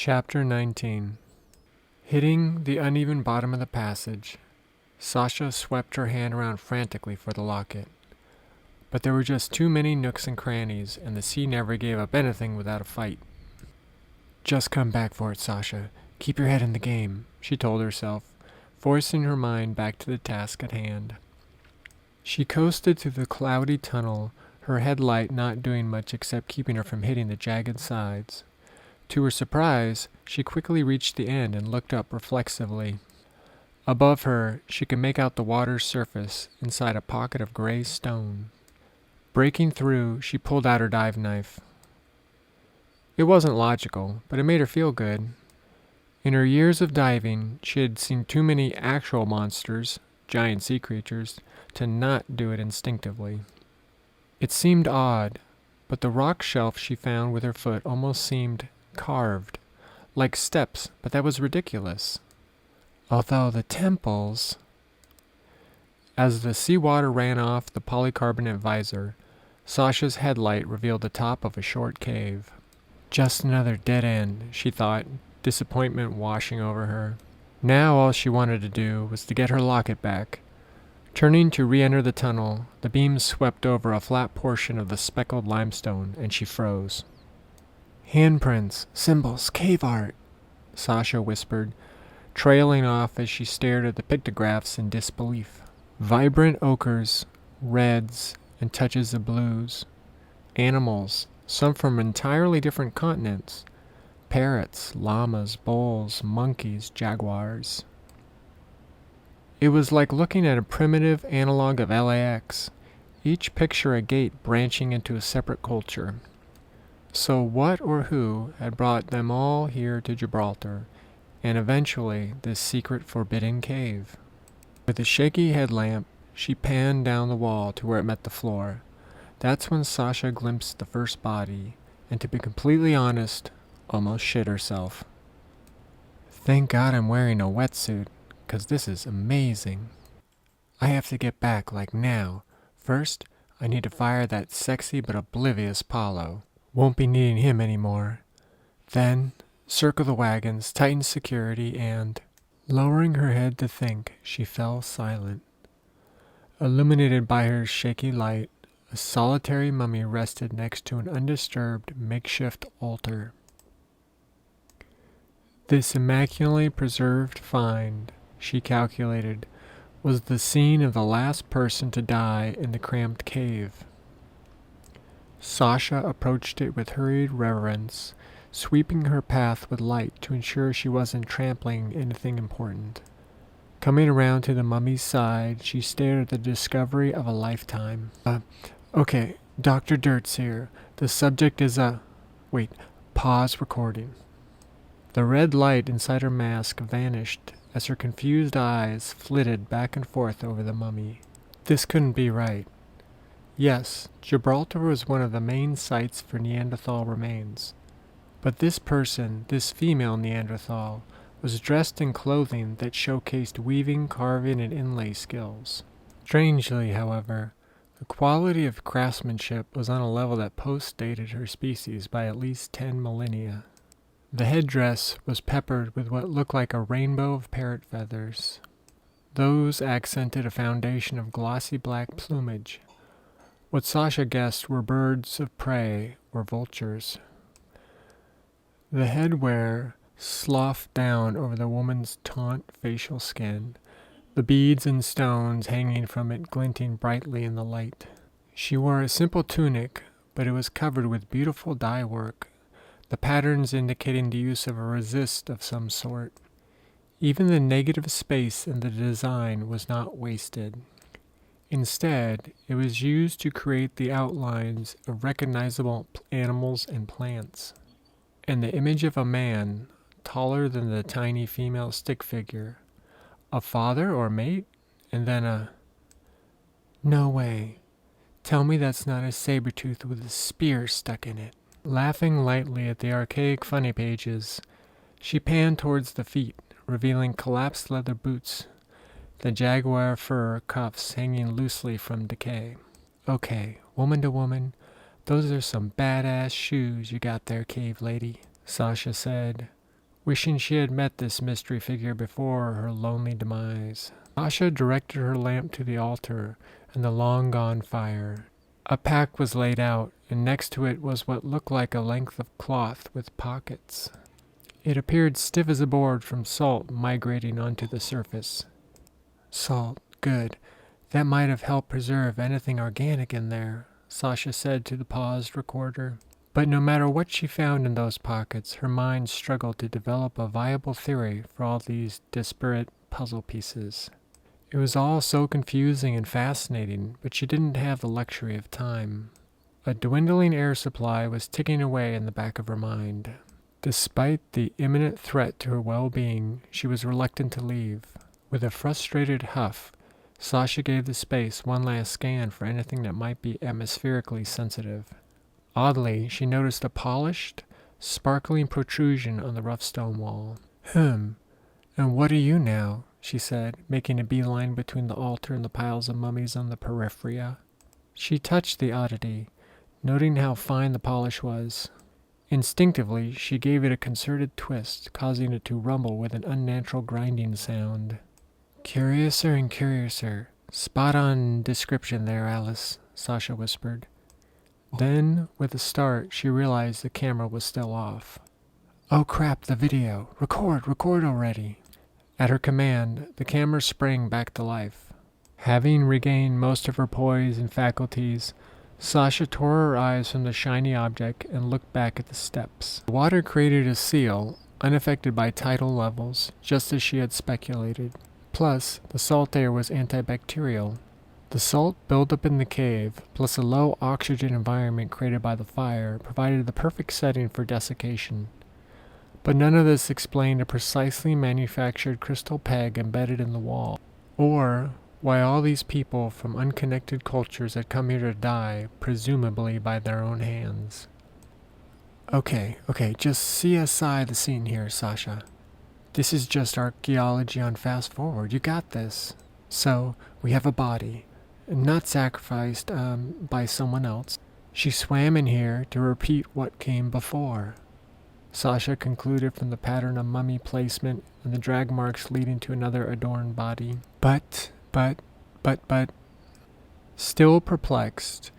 Chapter 19. Hitting the uneven bottom of the passage, Sasha swept her hand around frantically for the locket. But there were just too many nooks and crannies, and the sea never gave up anything without a fight. Just come back for it, Sasha. Keep your head in the game, she told herself, forcing her mind back to the task at hand. She coasted through the cloudy tunnel, her headlight not doing much except keeping her from hitting the jagged sides. To her surprise, she quickly reached the end and looked up reflexively. Above her, she could make out the water's surface inside a pocket of gray stone. Breaking through, she pulled out her dive knife. It wasn't logical, but it made her feel good. In her years of diving, she had seen too many actual monsters, giant sea creatures, to not do it instinctively. It seemed odd, but the rock shelf she found with her foot almost seemed carved, like steps, but that was ridiculous. Although the temples... As the seawater ran off the polycarbonate visor, Sasha's headlight revealed the top of a short cave. Just another dead end, she thought, disappointment washing over her. Now all she wanted to do was to get her locket back. Turning to re-enter the tunnel, the beam swept over a flat portion of the speckled limestone, and she froze. Handprints, symbols, cave art, Sasha whispered, trailing off as she stared at the pictographs in disbelief. Vibrant ochres, reds, and touches of blues. Animals, some from entirely different continents. Parrots, llamas, bulls, monkeys, jaguars. It was like looking at a primitive analog of LAX, each picture a gate branching into a separate culture. So what or who had brought them all here to Gibraltar, and eventually this secret forbidden cave? With a shaky headlamp, she panned down the wall to where it met the floor. That's when Sasha glimpsed the first body, and to be completely honest, almost shit herself. Thank God I'm wearing a wetsuit, 'cause this is amazing. I have to get back, like now. First, I need to fire that sexy but oblivious Paulo. Won't be needing him anymore. Then, circle the wagons, tighten security, and... Lowering her head to think, she fell silent. Illuminated by her shaky light, a solitary mummy rested next to an undisturbed makeshift altar. This immaculately preserved find, she calculated, was the scene of the last person to die in the cramped cave. Sasha approached it with hurried reverence, sweeping her path with light to ensure she wasn't trampling anything important. Coming around to the mummy's side, she stared at the discovery of a lifetime. Okay, Dr. Dirt's here. The subject is Wait, pause recording. The red light inside her mask vanished as her confused eyes flitted back and forth over the mummy. This couldn't be right. Yes, Gibraltar was one of the main sites for Neanderthal remains. But this person, this female Neanderthal, was dressed in clothing that showcased weaving, carving, and inlay skills. Strangely, however, the quality of craftsmanship was on a level that post-dated her species by at least 10 millennia. The headdress was peppered with what looked like a rainbow of parrot feathers. Those accented a foundation of glossy black plumage. What Sasha guessed were birds of prey or vultures. The headwear sloughed down over the woman's taunt facial skin, the beads and stones hanging from it glinting brightly in the light. She wore a simple tunic, but it was covered with beautiful dye work, the patterns indicating the use of a resist of some sort. Even the negative space in the design was not wasted. Instead, it was used to create the outlines of recognizable animals and plants. And the image of a man, taller than the tiny female stick figure. A father or mate? And then a... No way. Tell me that's not a saber-tooth with a spear stuck in it. Laughing lightly at the archaic funny pages, she panned towards the feet, revealing collapsed leather boots, the jaguar fur cuffs hanging loosely from decay. Okay, woman to woman, those are some badass shoes you got there, cave lady, Sasha said, wishing she had met this mystery figure before her lonely demise. Sasha directed her lamp to the altar and the long-gone fire. A pack was laid out, and next to it was what looked like a length of cloth with pockets. It appeared stiff as a board from salt migrating onto the surface. Salt, good. That might have helped preserve anything organic in there, Sasha said to the paused recorder. But no matter what she found in those pockets, her mind struggled to develop a viable theory for all these disparate puzzle pieces. It was all so confusing and fascinating, but she didn't have the luxury of time. A dwindling air supply was ticking away in the back of her mind. Despite the imminent threat to her well-being, she was reluctant to leave. With a frustrated huff, Sasha gave the space one last scan for anything that might be atmospherically sensitive. Oddly, she noticed a polished, sparkling protrusion on the rough stone wall. And what are you now? She said, making a beeline between the altar and the piles of mummies on the periphery. She touched the oddity, noting how fine the polish was. Instinctively, she gave it a concerted twist, causing it to rumble with an unnatural grinding sound. Curiouser and curiouser. Spot on description there, Alice, Sasha whispered. Then, with a start, she realized the camera was still off. Oh crap, the video. Record already. At her command, the camera sprang back to life. Having regained most of her poise and faculties, Sasha tore her eyes from the shiny object and looked back at the steps. The water created a seal, unaffected by tidal levels, just as she had speculated. Plus, the salt air was antibacterial. The salt buildup in the cave, plus a low oxygen environment created by the fire, provided the perfect setting for desiccation. But none of this explained a precisely manufactured crystal peg embedded in the wall, or why all these people from unconnected cultures had come here to die, presumably by their own hands. Okay, just CSI the scene here, Sasha. This is just archaeology on fast forward. You got this. So, we have a body, not sacrificed by someone else. She swam in here to repeat what came before. Sasha concluded from the pattern of mummy placement and the drag marks leading to another adorned body. But... Still perplexed,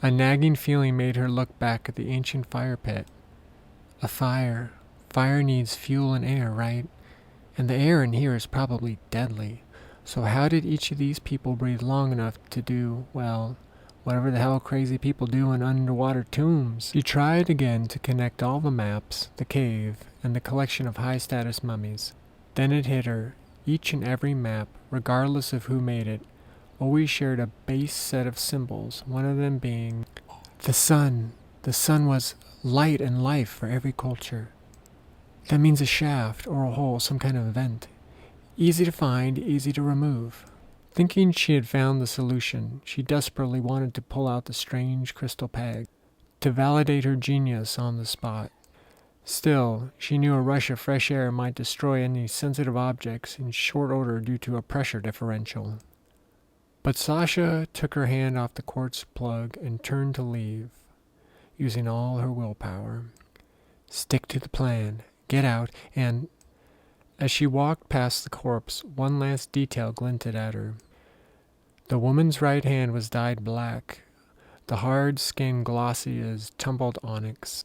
a nagging feeling made her look back at the ancient fire pit. A fire. Fire needs fuel and air, right? And the air in here is probably deadly. So how did each of these people breathe long enough to do, well, whatever the hell crazy people do in underwater tombs? She tried again to connect all the maps, the cave, and the collection of high-status mummies. Then it hit her. Each and every map, regardless of who made it, always shared a base set of symbols, one of them being the sun. The sun was light and life for every culture. That means a shaft or a hole, some kind of vent. Easy to find, easy to remove. Thinking she had found the solution, she desperately wanted to pull out the strange crystal peg, to validate her genius on the spot. Still, she knew a rush of fresh air might destroy any sensitive objects in short order due to a pressure differential. But Sasha took her hand off the quartz plug and turned to leave, using all her willpower. Stick to the plan, get out, and... As she walked past the corpse, one last detail glinted at her. The woman's right hand was dyed black, the hard skin glossy as tumbled onyx.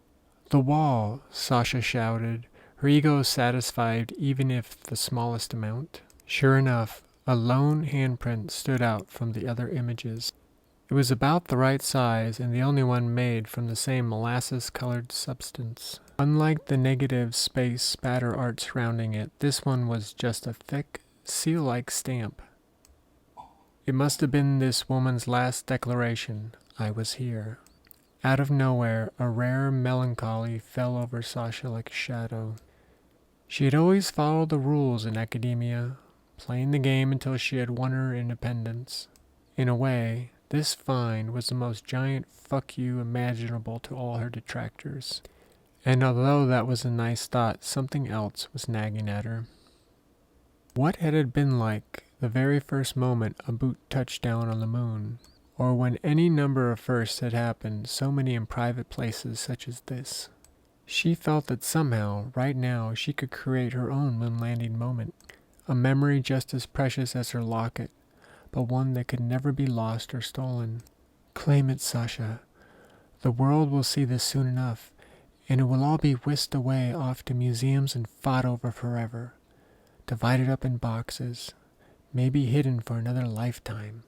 The wall, Sasha shouted, her ego satisfied even if the smallest amount. Sure enough, a lone handprint stood out from the other images. It was about the right size and the only one made from the same molasses-colored substance. Unlike the negative space spatter art surrounding it, this one was just a thick, seal-like stamp. It must have been this woman's last declaration, I was here. Out of nowhere, a rare melancholy fell over Sasha like a shadow. She had always followed the rules in academia, playing the game until she had won her independence. In a way, this find was the most giant fuck you imaginable to all her detractors. And although that was a nice thought, something else was nagging at her. What had it been like the very first moment a boot touched down on the moon? Or when any number of firsts had happened, so many in private places such as this? She felt that somehow, right now, she could create her own moon landing moment, a memory just as precious as her locket, but one that could never be lost or stolen. Claim it, Sasha. The world will see this soon enough, and it will all be whisked away off to museums and fought over forever, divided up in boxes, maybe hidden for another lifetime.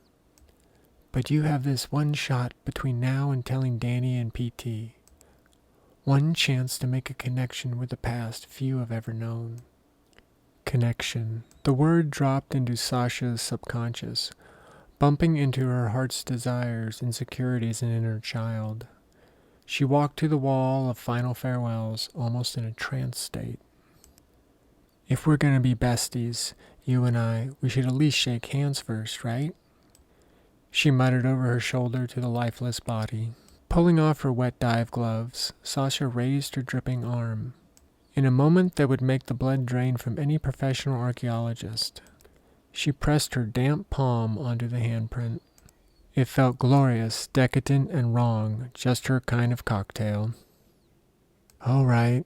But you have this one shot between now and telling Danny and PT. One chance to make a connection with the past few have ever known. Connection. The word dropped into Sasha's subconscious, bumping into her heart's desires, insecurities, and inner child. She walked to the wall of final farewells, almost in a trance state. If we're gonna be besties, you and I, we should at least shake hands first, right? She muttered over her shoulder to the lifeless body. Pulling off her wet dive gloves, Sasha raised her dripping arm. In a moment that would make the blood drain from any professional archaeologist, she pressed her damp palm onto the handprint. It felt glorious, decadent, and wrong, just her kind of cocktail. All right,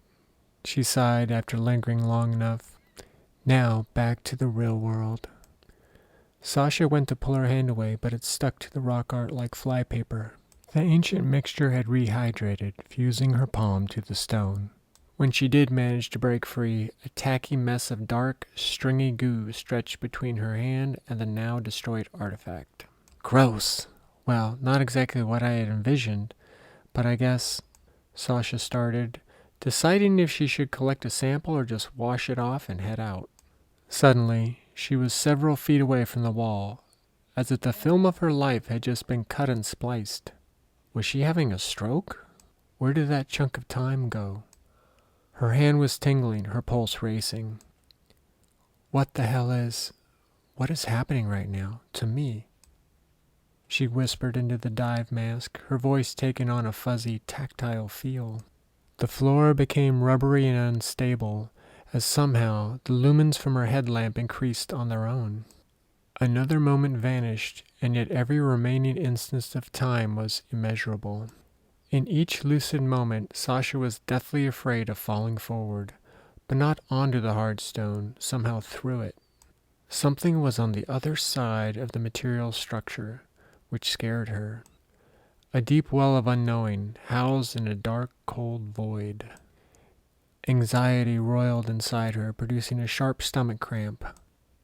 she sighed after lingering long enough. Now back to the real world. Sasha went to pull her hand away, but it stuck to the rock art like flypaper. The ancient mixture had rehydrated, fusing her palm to the stone. When she did manage to break free, a tacky mess of dark, stringy goo stretched between her hand and the now destroyed artifact. Gross! Well, not exactly what I had envisioned, but I guess, Sasha started, deciding if she should collect a sample or just wash it off and head out. Suddenly, she was several feet away from the wall, as if the film of her life had just been cut and spliced. Was she having a stroke? Where did that chunk of time go? Her hand was tingling, her pulse racing. What is happening right now, to me? She whispered into the dive mask, her voice taking on a fuzzy, tactile feel. The floor became rubbery and unstable, as somehow the lumens from her headlamp increased on their own. Another moment vanished, and yet every remaining instant of time was immeasurable. In each lucid moment, Sasha was deathly afraid of falling forward, but not onto the hard stone, somehow through it. Something was on the other side of the material structure, which scared her. A deep well of unknowing, housed in a dark, cold void. Anxiety roiled inside her, producing a sharp stomach cramp.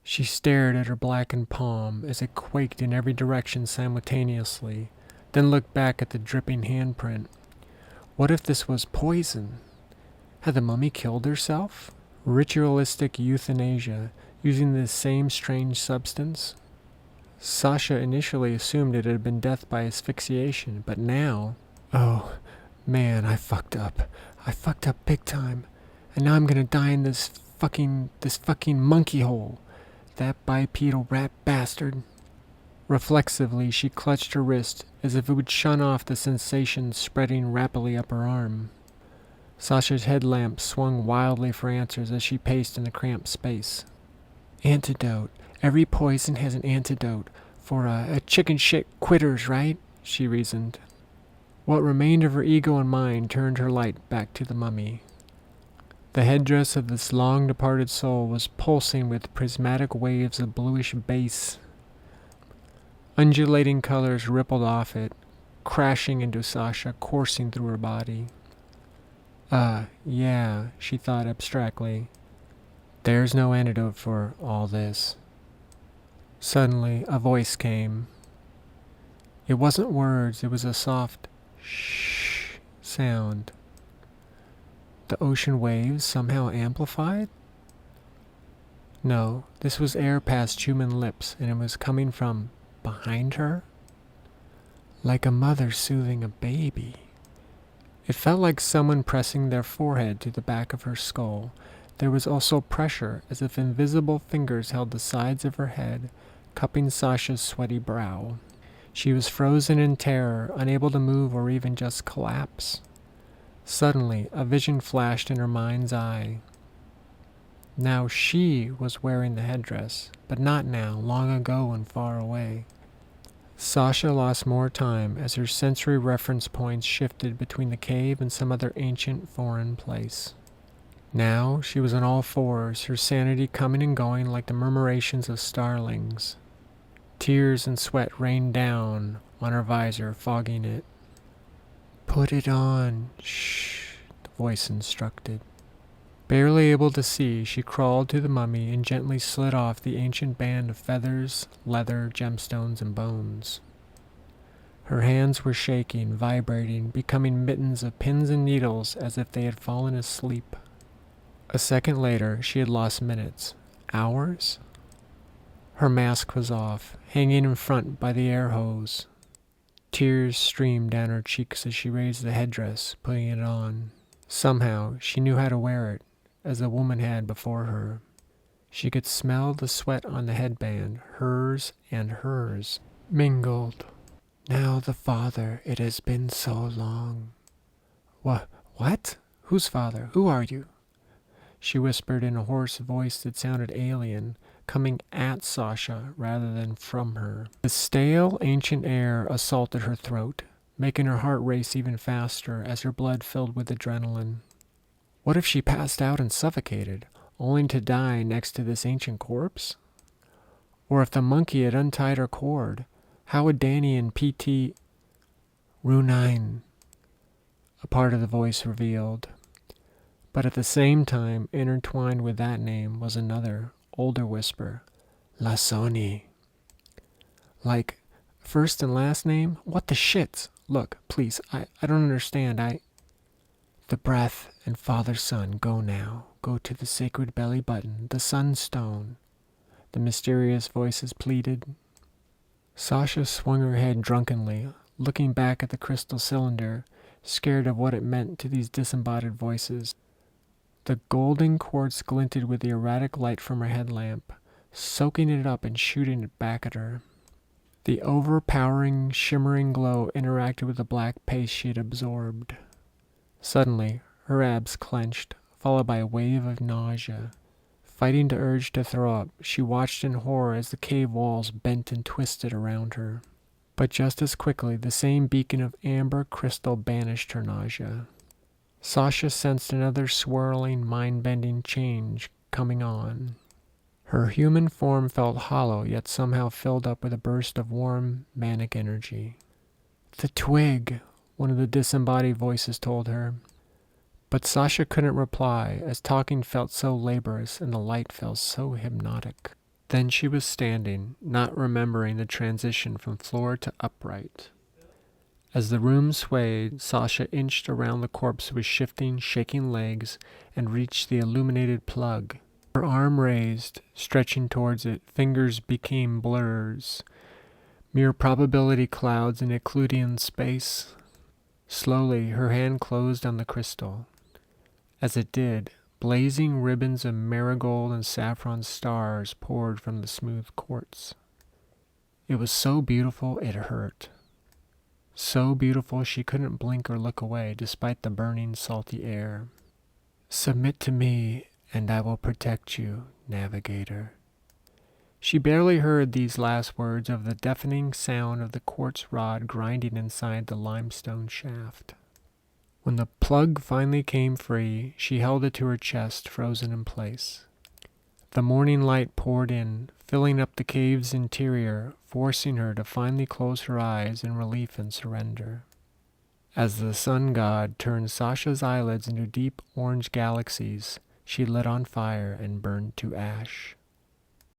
She stared at her blackened palm as it quaked in every direction simultaneously, then looked back at the dripping handprint. What if this was poison? Had the mummy killed herself? Ritualistic euthanasia, using this same strange substance? Sasha initially assumed it had been death by asphyxiation, but now... Oh, man, I fucked up. I fucked up big time. And now I'm gonna die in this fucking monkey hole. That bipedal rat bastard. Reflexively, she clutched her wrist, as if it would shun off the sensation spreading rapidly up her arm. Sasha's headlamp swung wildly for answers as she paced in the cramped space. Antidote. Every poison has an antidote. For a chicken shit quitters, right? She reasoned. What remained of her ego and mind turned her light back to the mummy. The headdress of this long-departed soul was pulsing with prismatic waves of bluish base. Undulating colors rippled off it, crashing into Sasha, coursing through her body. Yeah, she thought abstractly. There's no antidote for all this. Suddenly, a voice came. It wasn't words, it was a soft shh sound. The ocean waves somehow amplified? No, this was air past human lips, and it was coming from behind her? Like a mother soothing a baby. It felt like someone pressing their forehead to the back of her skull. There was also pressure, as if invisible fingers held the sides of her head, cupping Sasha's sweaty brow. She was frozen in terror, unable to move or even just collapse. Suddenly, a vision flashed in her mind's eye. Now she was wearing the headdress, but not now, long ago and far away. Sasha lost more time as her sensory reference points shifted between the cave and some other ancient foreign place. Now she was on all fours, her sanity coming and going like the murmurations of starlings. Tears and sweat rained down on her visor, fogging it. "Put it on, shh," the voice instructed. Barely able to see, she crawled to the mummy and gently slid off the ancient band of feathers, leather, gemstones, and bones. Her hands were shaking, vibrating, becoming mittens of pins and needles as if they had fallen asleep. A second later, she had lost minutes. Hours? Her mask was off, hanging in front by the air hose. Tears streamed down her cheeks as she raised the headdress, putting it on. Somehow, she knew how to wear it, as the woman had before her. She could smell the sweat on the headband, hers and hers, mingled. "Now the father, it has been so long." What? Whose father? Who are you?" She whispered in a hoarse voice that sounded alien, coming at Sasha rather than from her. The stale, ancient air assaulted her throat, making her heart race even faster as her blood filled with adrenaline. What if she passed out and suffocated, only to die next to this ancient corpse? Or if the monkey had untied her cord, how would Danny and PT... Runine, a part of the voice revealed. But at the same time, intertwined with that name was another, older whisper. Lasoni. Like, first and last name? What the shit? Look, please, I don't understand, The breath and father-son, go now. Go to the sacred belly button, the sunstone. The mysterious voices pleaded. Sasha swung her head drunkenly, looking back at the crystal cylinder, scared of what it meant to these disembodied voices. The golden quartz glinted with the erratic light from her headlamp, soaking it up and shooting it back at her. The overpowering, shimmering glow interacted with the black paste she had absorbed. Suddenly, her abs clenched, followed by a wave of nausea. Fighting the urge to throw up, she watched in horror as the cave walls bent and twisted around her. But just as quickly, the same beacon of amber crystal banished her nausea. Sasha sensed another swirling, mind-bending change coming on. Her human form felt hollow, yet somehow filled up with a burst of warm, manic energy. "The twig," one of the disembodied voices told her. But Sasha couldn't reply, as talking felt so laborious and the light felt so hypnotic. Then she was standing, not remembering the transition from floor to upright. As the room swayed, Sasha inched around the corpse with shifting, shaking legs and reached the illuminated plug. Her arm raised, stretching towards it, fingers became blurs, mere probability clouds in Euclidean space. Slowly, her hand closed on the crystal. As it did, blazing ribbons of marigold and saffron stars poured from the smooth quartz. It was so beautiful it hurt. So beautiful she couldn't blink or look away despite the burning, salty air. "Submit to me, and I will protect you, navigator." She barely heard these last words over the deafening sound of the quartz rod grinding inside the limestone shaft. When the plug finally came free, she held it to her chest, frozen in place. The morning light poured in, filling up the cave's interior, forcing her to finally close her eyes in relief and surrender. As the sun god turned Sasha's eyelids into deep orange galaxies, she lit on fire and burned to ash.